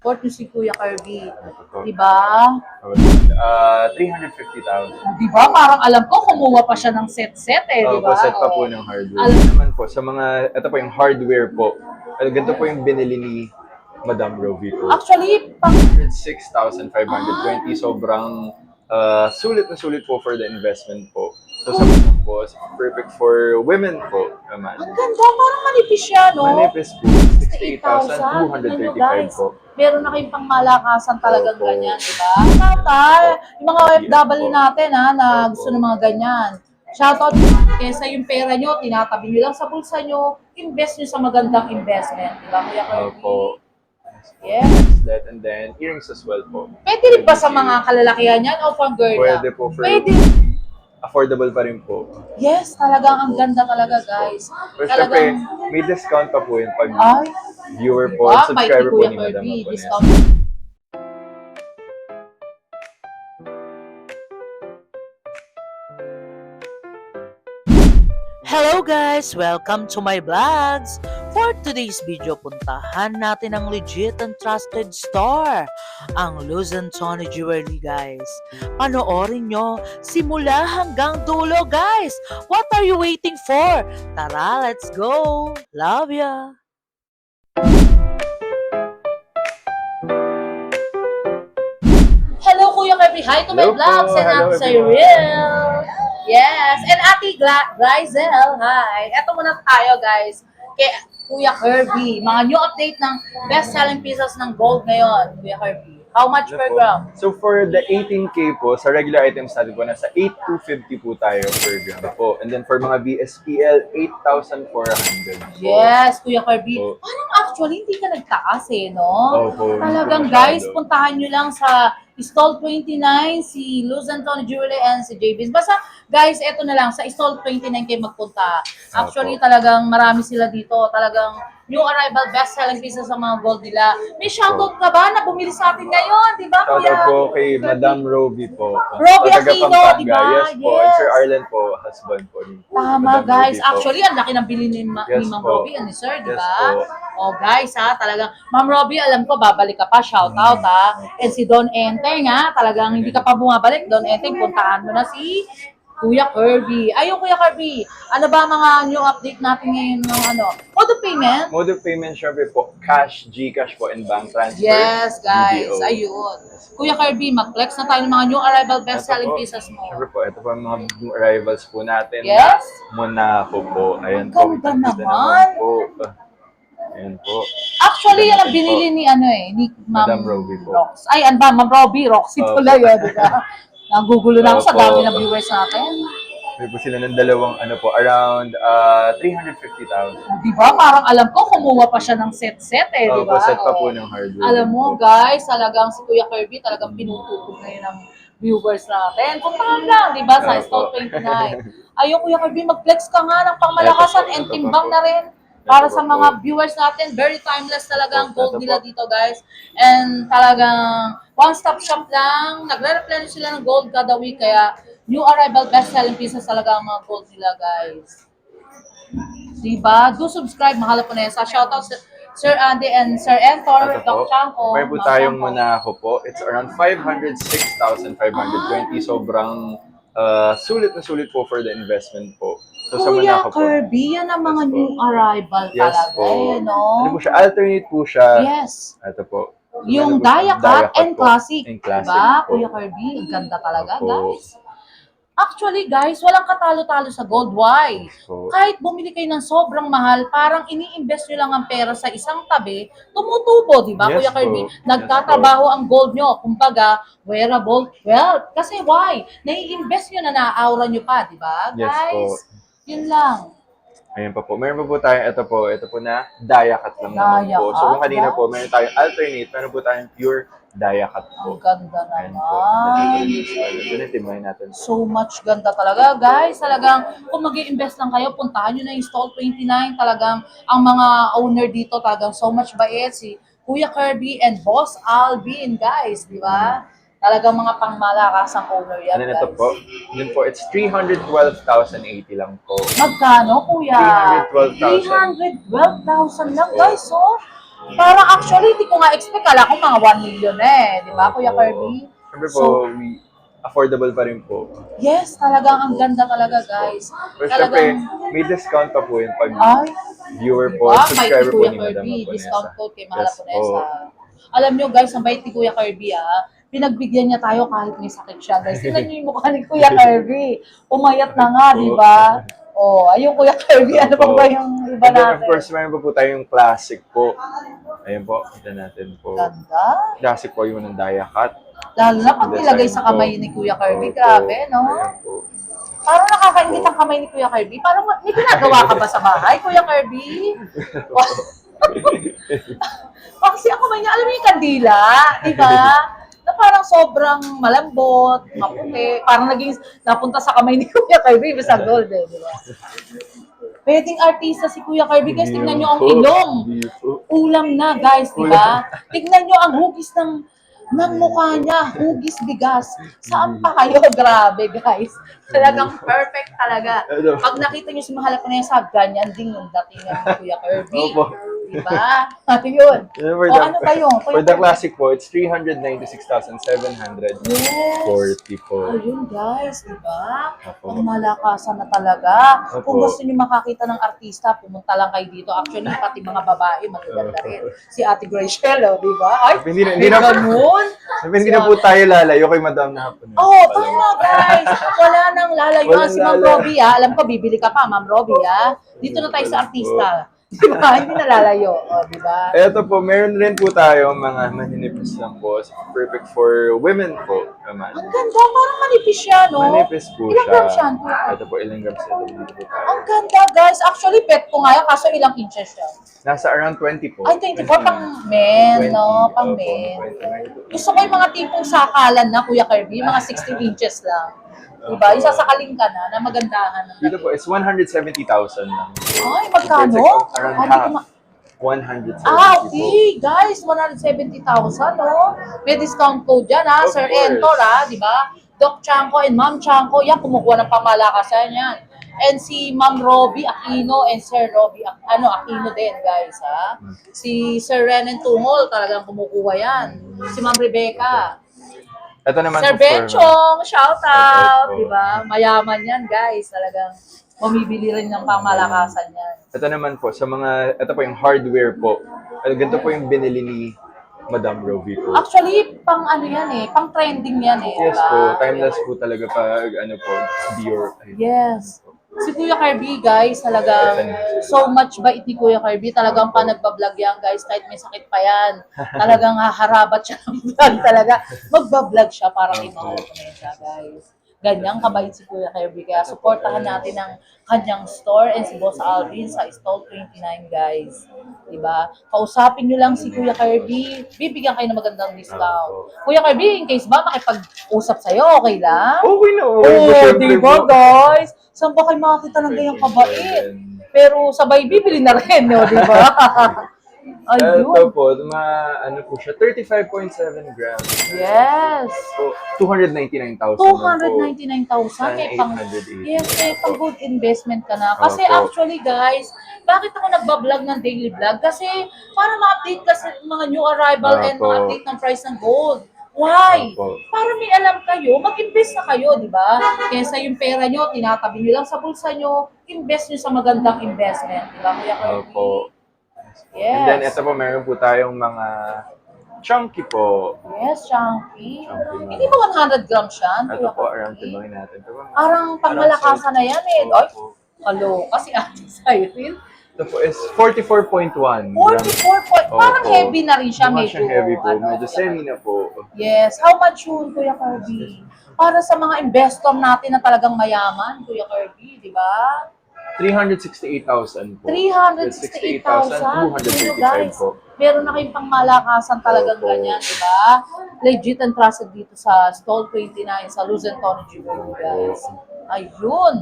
support nyo si Kuya Kirby. Ito. Diba? 350,000. Diba? Parang alam ko, kumuha pa siya ng set-set eh, Opo, diba? set pa po Oo. ng hardware. Naman po, sa mga, ito po yung hardware po. Ganito po yung binili ni Madam Rovi po. Actually, 6,520. Sobrang sulit na sulit po for the investment po. So sa mga po, perfect for women po naman. ang ganda, parang manipis siya, no? Manipis po, 68,000. 68,235 Guys, po. meron na kayong pangmalakasan talagang Opo. ganyan, diba? Natal, yung mga OFW natin na gusto ng mga ganyan. Shoutout, kesa yung pera nyo, tinatabi nyo lang sa bulsa nyo, invest nyo sa magandang investment, diba, Kuya Kirby? Opo. Yes. Bracelet and then earrings as well po. Pwede rin ba sa mga kalalakihan yan o pang girl lang? Pwede po. Pwede. Affordable pa rin po. Yes, talagang ang ganda talaga, guys. Pero syempre, Talagang, may discount pa po yun pag ay, viewer po, diba? subscriber po Kuya ni Madam Kirby, Apones. discount. Hello guys! Welcome to my vlogs! For today's video, puntahan natin ang legit and trusted store, ang Luzon Tony Jewelry guys. Panoorin nyo simula hanggang dulo guys! What are you waiting for? Tara, let's go! Love ya! Hello Kuya Kirby! Hi to my Hello po. vlogs and Hello, Ate everyone. Cyril! Yes! And Ate Glyzel! Hi! Eto muna tayo guys kay Kuya Kirby. Mga new update ng best-selling pieces ng gold ngayon, Kuya Kirby. How much per gram? So for the 18K po, sa regular items natin po, nasa 8,250 po tayo per gram po. And then for mga BSPL, 8,400 po. Yes, Kuya Kirby. Opo. Parang actually hindi ka nagtaas eh, no? Opo, hindi Talagang po guys, masyado. puntahan nyo lang sa Stall 29, si Luzon Tony Jewelry and si JB's. Basta guys, eto na lang, sa Stall 29 kayo magpunta. Actually talagang marami sila dito. Talagang new arrival, best-selling pieces sa mga gold nila. May shoutout ka ba na bumili sa atin ngayon, di ba Kuya? Shoutout po kay Kirby? Madam Rovi po. Rovi Taga Aquino, Pampanga. di ba? Yes po. And Yes. Sir Arlen po, husband po. Ni Tama Madam guys. Rovi po. Actually, ang laki ng bili ni Yes Ma'am po. Robbie and ni Sir, di Yes ba? po. Oh guys ha, talagang Ma'am Robbie, alam ko babalik ka pa, shout out ha. And si Don Enteng ha, talagang hindi ka pa bumabalik, Don Enteng, puntahan mo na si Kuya Kirby. Ayun Kuya Kirby, ano ba mga new update natin ngayon ng mode of payment? Mode of payment, syempre po, cash, GCash po, and bank transfer. Yes guys, BDO. ayun. Kuya Kirby, mag-flex na tayo ng mga new arrival Ito best-selling po, pieces mo. Syempre po, ito po ang mga new arrivals po natin. Yes. Monaco po. Ayan Ang po. ganda Kita naman. po. Ayan po. Actually, yan ang Ganda binili po. ni Ma'am Madam Robbie po. Rox. Ay, ano ba? Ma'am Robbie, Roxy Opo. tuloy, di ba? Nagugulo na ako sa Opo. dami ng viewers natin. May po sila ng dalawang, around 350,000. Di ba? Parang alam ko, kumuha pa siya ng set-set eh, di ba? Set pa Oo. po ng hardware. Alam mo, guys, talagang si Kuya Kirby, talagang pinututog na yun ng viewers natin. Puntahan lang, di ba? Sa Opo. Stall 29. Ayun, Kuya Kirby, mag-flex ka nga ng pangmalakasan Ito po, and ito timbang po. na rin. Para Ito sa po. mga viewers natin, very timeless talaga ang Ito gold po. nila dito, guys. And talagang one-stop shop lang. Nagre-replenish sila ng gold kada week. Kaya new arrival best-selling pieces talaga ang mga gold nila, guys. Diba? Do subscribe. Mahal po na yan. Sa shoutout Sir Andy and Sir Entor, Ito Doc po. Chanko. May po Ma'am tayong Chanko. Monaco po. It's around 506,520. Sobrang sulit na sulit po for the investment po. So sa Kuya Monaco po. Kirby, yan ang mga Yes po. new arrival Yes talaga. po. Eh, no? Ano po siya? Alternate po siya. Yes. Ito po. Yung Ano po siya? Dia Cut and po. Classic. And classic Diba? po. Kuya Kirby, ang ganda talaga, Opo. guys. Actually, guys, walang katalo-talo sa gold. Why? Opo. Kahit bumili kayo ng sobrang mahal, parang ini-invest nyo lang ang pera sa isang tabi, tumutubo, di ba, Yes Kuya po. Kirby? Yes Nagtatrabaho ang gold nyo. Kumbaga, wearable wealth. Kasi why? Nai-invest nyo na na-aura nyo pa, di ba, Yes guys? po. Yun lang. Ayan pa po. Meron pa po tayo, ito po na Dia Cut lang naman Dia po. So kung Cut, kanina wow. po, meron tayong alternate, meron po tayong pure Dia Cut po. Ang ganda Ayan po. naman. Tinitimbay natin. So much ganda talaga, guys. Talagang, kung mag-i-invest lang kayo, puntahan nyo na yung Stall 29. Talagang, ang mga owner dito, talagang so much bait. Si Kuya Kirby and Boss Alvin, guys. Di ba? Talagang mga pangmalakasang owner yan, And then ito guys. po, yun po, it's 312,080 lang po. Magkano, Kuya? 312,000. 312,000 lang, guys. Oh. Parang actually, hindi ko nga expect. Kala ko mga 1 million di ba, Kuya Opo. Kirby? Siyempre po, So, affordable pa rin po. yes, talagang ang ganda talaga, guys. Pero syempre, Talagang, may discount pa po yun pag ay, viewer po, diba? May subscriber po Kuya ni Madam Kirby, Aponesa. discount code kay Mahal Yes Aponesa. po. Alam nyo guys, ang bait ni Kuya Kirby pinagbigyan niya tayo kahit may sakit siya. Guys, tingnan nyo yung mukha ni Kuya Kirby. Umayat na nga, di ba? Oh, ayun Kuya Kirby, ano pa Opo. ba yung iba And then, natin? of course, meron pa po tayong classic po. Ayun po, kita natin po. Ganda. Classic po yung ng Daya Cut. Lalo na pag nilagay sa kamay ni Kuya Kirby, grabe, no? Parang nakakaingit ang kamay ni Kuya Kirby. Parang may ginagawa ka ba sa bahay, Kuya Kirby? Kasi ang kamay niya, alam mo yung kandila, di ba? Na parang sobrang malambot, maputi, parang naging napunta sa kamay ni Kuya Kirby, basta gold di ba? Pwedeng artista si Kuya Kirby, guys, tingnan nyo ang ilong. Ulam na, guys, di ba? Tingnan nyo ang hugis ng mukha niya, hugis bigas. Saan pa kayo? Grabe, guys. Talagang perfect talaga. Pag nakita niyo si Mahal Aponesa, ganyan din yung datingan ni Kuya Kirby. Opo. Diba? Ayun. O ano ba yun? For the classic po, it's 396,740 po. Ayun guys, diba? Opo. Ang malakasan na talaga. Opo. Kung gusto niyo makakita ng artista, pumunta lang kayo dito. Actually, pati mga babae, magaganda rin. Si Ate Graciela, diba? Ay, Hindi na ganun. Hindi na po tayo lalayo kay Madam na hapon. Oh, tama guys. Wala nang lalayuan Walang si Ma'am lala. Robbie Alam ko, bibili ka pa, Ma'am Robbie Dito na tayo sa artista. Diba? Hindi na lalayo. Diba? Ito po, meron rin po tayo mga maninipis lang po. Perfect for women po naman. Ang ganda, parang manipis siya, no? Manipis po Ilang siya. grams yan? Ito po, ilang grams ito dito po tayo. Ang ganda, guys. Actually, bet ko nga yan, kaso ilang inches siya. Nasa around 20 po. Ay, 24 pang men, no? Pang men. Gusto ko yung mga tipong sakalan na, Kuya Kirby, mga 16 inches lang. Diba? Yung sasakalin ka na magandahan. Dito po is 170,000 lang. Ay, magkano? Around Hindi half. ko 170 okay, guys, 170,000, no? May discount code dyan, Of Sir course. Entor, di ba? Doc Chanko and Ma'am Chanko, yan, kumukuha ng pamalakasan yan. And si Ma'am Robbie Aquino and Sir Robbie Aquino din, guys, Si Sir Renan Tungol, talagang kumukuha yan. Si Ma'am Rebecca. Ito naman Sir po for- Benchong, shout out, Opo. di ba? Mayaman yan, guys. Talagang bumibili rin ng pamalakasan yan. Ito naman po, ito po yung hardware po. Ganito po yung binili ni Madam Rovi po. Actually, pang ano yan pang trending yan Yes diba? po, timeless po talaga pag Dior. Yes. Si Kuya Kirby, guys, talagang so much bait ni Kuya Kirby. Talagang pa nagbablog yan, guys, kahit may sakit pa yan. Talagang haharabat siya ng vlog talaga. Magbablog siya para kay Mahal Aponesa, guys. Ganyang kabait si Kuya Kirby. Kaya supportahan natin ang kanyang store and si Boss Alvin sa Stall 29, guys. Diba? Kausapin nyo lang si Kuya Kirby. Bibigyan kayo ng magandang discount. Kuya Kirby, in case ba makipag-usap sa'yo, okay lang? Okay na, Oh, Siyempre diba po. guys? Saan ba kayo makakita ng ganyang kabait? Pero sabay bibili na rin, no, di ba? Ito Ayun. po, po siya, 35.7 grams. Yes. So, 299,000 299,000. Sana Pang, 880. yes, pang good investment ka na. Kasi Opo. actually, guys, bakit ako nagbablog ng daily vlog? Kasi para ma-update kasi mga new arrival and Opo. ma-update ng price ng gold. Why? Opo. Para may alam kayo, mag-invest na kayo, di ba? Kesa yung pera nyo, tinatabi nyo lang sa bulsa nyo, invest nyo sa magandang investment. Di ba, Kuya Kirby? Opo. Yes. And then, ito po, meron po tayong mga chunky po. Yes, chunky. Chunky na. Hindi ba 100 grams yan? Ito Kuya po, Kirby? around timbangin natin. Ito po, Parang pangmalakasan na yan Ay, Opo. hello. Kasi Ate Cyril, Ito po is 44.1 44 point. Parang Opo. heavy na rin siya. Mukha Medyo, siyang heavy po. ano, Medyo semi na po. Yes. How much yun, Kuya Kirby? Para sa mga investor natin na talagang mayaman, Kuya Kirby, di ba? 368,000 po. 368,000. 235 po. Meron na kayong pangmalakasan talagang Opo. ganyan, di ba? Legit and trusted dito sa Stall 29 sa Luzon, Tony Jewelry, guys. Ayun.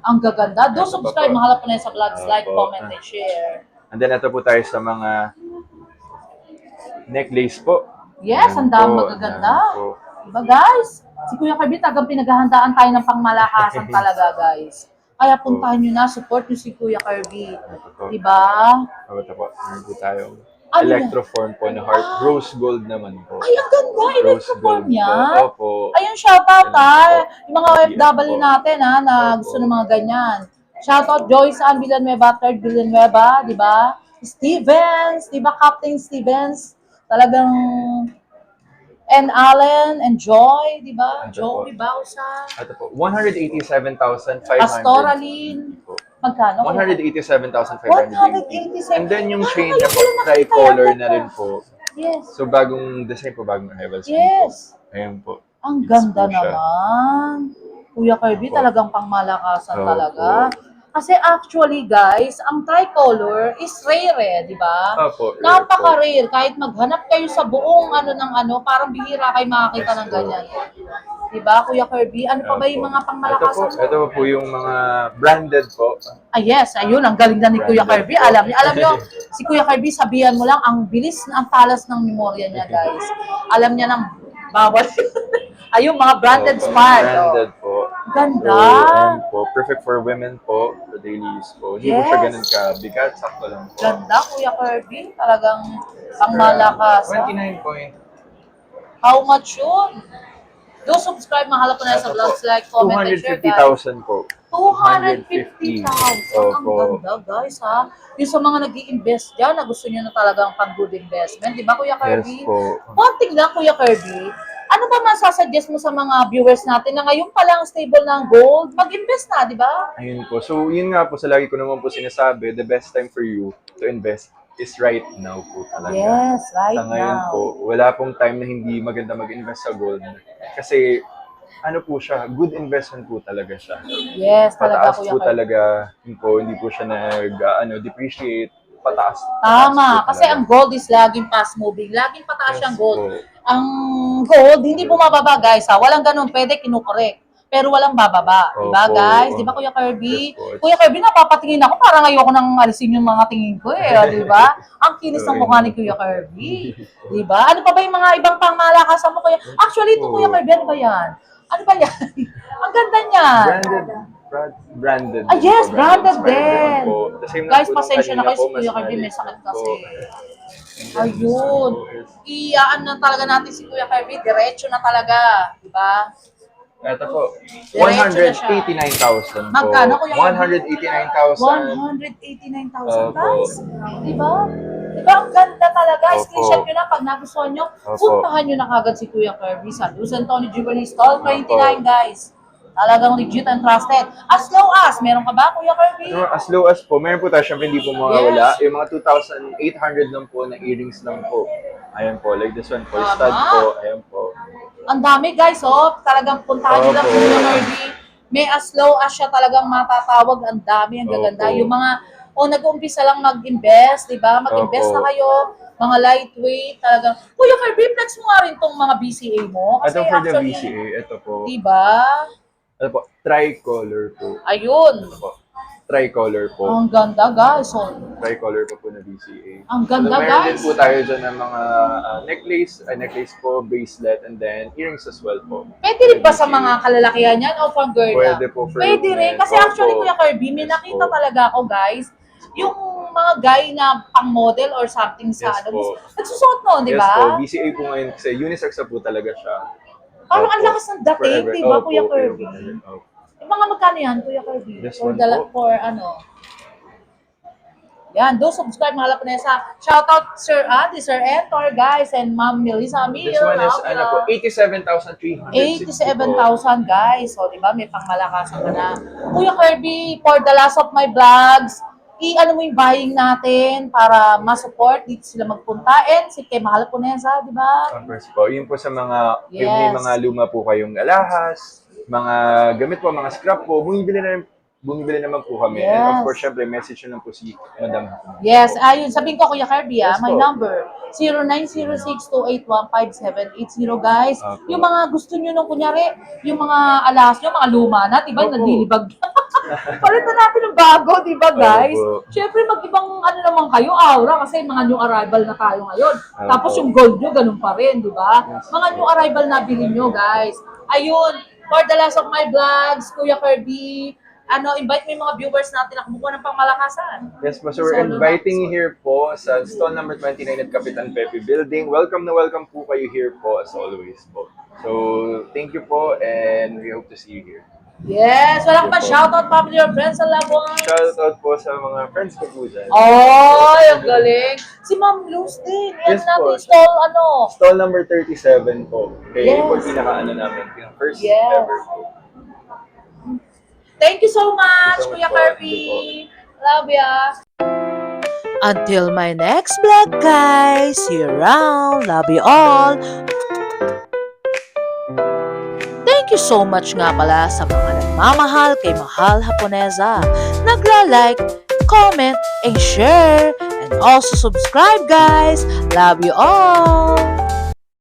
Ang gaganda. Do subscribe, Mahal Aponesa Vlogs, like, Opo. comment, and share. And then, ito po tayo sa mga necklace po. Yes, ang Ayan dami po, magaganda. ayan po. Diba, guys? Si Kuya Kirby, tagang pinaghahandaan tayo ng pangmalakasan talaga, guys. Kaya puntahan nyo na, support nyo si Kuya Kirby. Ito. Diba? Ito po. Meron po tayong Ano yan? electroform po na heart. Rose gold naman po. Ay, ang ganda. Rose Electroform gold yan. po. Opo. Ayun, shoutout Ayun po. Yung mga OFW Opo. natin na gusto ng mga ganyan. Shoutout Joyce Ann Villanueva, Third Villanueva, di ba? Stevens, di ba? Captain Stevens. Talagang and Allen and Joy, di ba? Ano Joy, po? di ba? Usa. Ito po. 187,500. Pastoraline. Magkano? 187,580. 187. And then yung chain Ngayon na ko po, lang nakita tricolor yan, na rin po. Yes. So bagong design po, bagong arrival scheme Yes. po. Ayun po. Ang It's ganda po siya. naman. Kuya Kirby, Opo. talagang pangmalakasan Opo. talaga. Kasi actually guys, ang tricolor is rare di ba? Opo, rare Napaka-rare. Kahit maghanap kayo sa buong parang bihira kayo makakita ng Yes po. ganyan. Di ba, Kuya Kirby? Ano pa ba yung mga pangmalakasan? Ito po yung mga branded po. Ah, yes, ayun, ang galing na ni Kuya Branded Kirby. po. Alam nyo, si Kuya Kirby, sabihan mo lang, ang bilis, ang talas ng memorya niya, guys. Alam niya ng bawal. Ayun, mga branded Opo, smart. Branded po. Ganda. So, ayun po. Perfect for women po. For daily use po. Hindi po siya Yes. ganun ka. Bigat, sakto lang po. Ganda, Kuya Kirby. Talagang pangmalakasan. 29 point. How much yun? Do subscribe, mahalo po na sa vlogs, like, comment, and share, guys. 250,000 po. 250,000. Ang Opo. ganda, guys, ha? Yung sa mga nag invest dyan, na gusto nyo na talagang pang-good investment. Di ba, Kuya Kirby? Yes po. One thing lang, Kuya Kirby, ano ba masasuggest mo sa mga viewers natin na ngayon pa lang stable ng gold? Mag-invest na, di ba? Ayun po. So, yun nga po sa lagi ko naman po sinasabi, the best time for you to invest is right now po talaga. Yes, right Sa ngayon now. po, wala pong time na hindi maganda mag-invest sa gold. Kasi, ano po siya, good investment po talaga siya. Yes, talaga, Pataas Kuya po Kirby. talaga, yun po, hindi po siya depreciate, pataas. Tama, po kasi talaga. ang gold is laging fast moving. Laging pataas Yes yung gold. po. Ang gold, hindi bumababa, guys, ha? Walang ganun, pwede kinukorek. Pero walang bababa. Di ba, Opo. guys? Di ba, Kuya Kirby? Yes po. Kuya Kirby, napapatingin ako. Parang ayoko nang alisin yung mga tingin ko eh. Di ba? Ang kinis ng mukha ni Kuya Kirby. Di ba? Ano pa ba yung mga ibang pangmalakasan mo, Kuya? Actually, ito, Kuya Kirby, ano ba yan? Ano ba yan? Ang ganda niya. Branded. Ah, yes, po, branded Spider-Man din. po. The same lang Guys, po nung pasensya na kanina kayo po, si Kuya mas Kirby, may maliit sakit po. kasi. Ayun. Iyaan na talaga natin si Kuya Kirby. Diretso na talaga. Di ba? Ito po, Diretso na siya. 189,000 po. Magkano, Kuya Kirby? 189,000. 189,000, Opo. guys. Di ba? Di ba? Ang ganda talaga. Opo. Screenshot nyo na pag nagustuhan nyo. Opo. Puntahan nyo na kagad si Kuya Kirby sa Luz Antonio Jewelry Stall 29, Opo. guys. Talagang legit and trusted. As low as, meron ka ba, Kuya Kirby? As low as po, meron po tayo, syempre hindi po mawawala. Yung mga 2,800 lang po na earrings lang po. Ayan po, like this one po, Tama. stud po, ayan po. Ang dami, guys, oh. Talagang puntahan nyo lang Opo. Kuya Kirby. May as low as siya talagang matatawag. Ang dami, ang gaganda. Opo. Yung mga, nag-uumpisa lang mag-invest, di ba? Mag-invest Opo. na kayo. Mga lightweight, talagang. Kuya Kirby, flex mo nga rin tong mga BCA mo. Kasi Ito for the actually, VCA, ito po. di ba? Ito po, tricolor po. Ayun. Ito po, tricolor po. Ang ganda, guys. Oh. Tricolor po na VCA. Ang ganda, so, meron din guys. po tayo dyan ng mga necklace po, bracelet, and then earrings as well po. Pwede rin ba sa mga kalalakihan yan o pang girl lang? Pwede po for Pwede rin. men. Kasi actually, Opo. Kuya Kirby, may Yes nakita po. talaga ako, guys. Yung mga guy na pang model or something sa Yes po. nagsusuot noon, di Yes ba? po, VCA po ngayon kasi unisex na po talaga siya. Parang ang Opo. lakas ng dating, Forever. di ba, Opo, Kuya Kirby? opo. Yung mga magkano yan, Kuya Kirby? This For, one po. for ano? Yan, do subscribe, mahal po na sa shoutout Sir Andy, Sir Entor, guys, and Ma'am Melissa Amir. This one is ano po, 87,360 87,000 guys. So, di ba, may pangmalakasan ka na. Kuya Kirby, for the last of my vlogs, i-ano mo yung buying natin para ma-support dito sila magpunta. And si kay Mahal Punesa, di ba? First po, yun po sa mga, Yes. yung may mga luma po kayong alahas, mga gamit po, mga scrap po, bumibili naman po kami. And of Yes. course, syempre, message nyo lang po si Madam. Yes, ayun. Sabihin ko, Kuya Kirby, Yes my po. number, 0906-281-5780, guys. Opo. Yung mga gusto nyo nung, kunyari, yung mga alahas nyo, mga luma na, di ba, Opo. naglilibag. Palitan natin ng bago, di ba, guys? Opo. Siyempre, mag-ibang ano naman kayo, aura, kasi mga new arrival na tayo ngayon. Opo. Tapos yung gold nyo, ganun pa rin, di ba? Yes. Mga new arrival na bilhin nyo, guys. Ayun, for the last of my vlogs, Kuya Kirby, invite mo yung mga viewers natin na kumukuha ng pangmalakasan. Yes po, so we're Solo inviting na. you here po sa stall number 29 at Kapitan Pepe Building. Welcome na welcome po kayo here po as always po. So, thank you po and we hope to see you here. Yes, wala ka pa Thank you po. shoutout family or friends sa Labuan. Shoutout po sa mga friends ko po dyan. Ay, ang galing. Si Ma'am Luz din. Yan Yes natin po. stall, Stall number 37 po. Okay, Yes. po pinaka namin, first Yes. ever po. Thank you so much, Thank you so much Kuya po. Kirby. Love ya. Until my next vlog, guys. See you around. Love you all. Thank you so much nga pala sa mga nagmamahal kay Mahal Haponesa. Nagla-like, comment, and share. And also subscribe, guys. Love you all.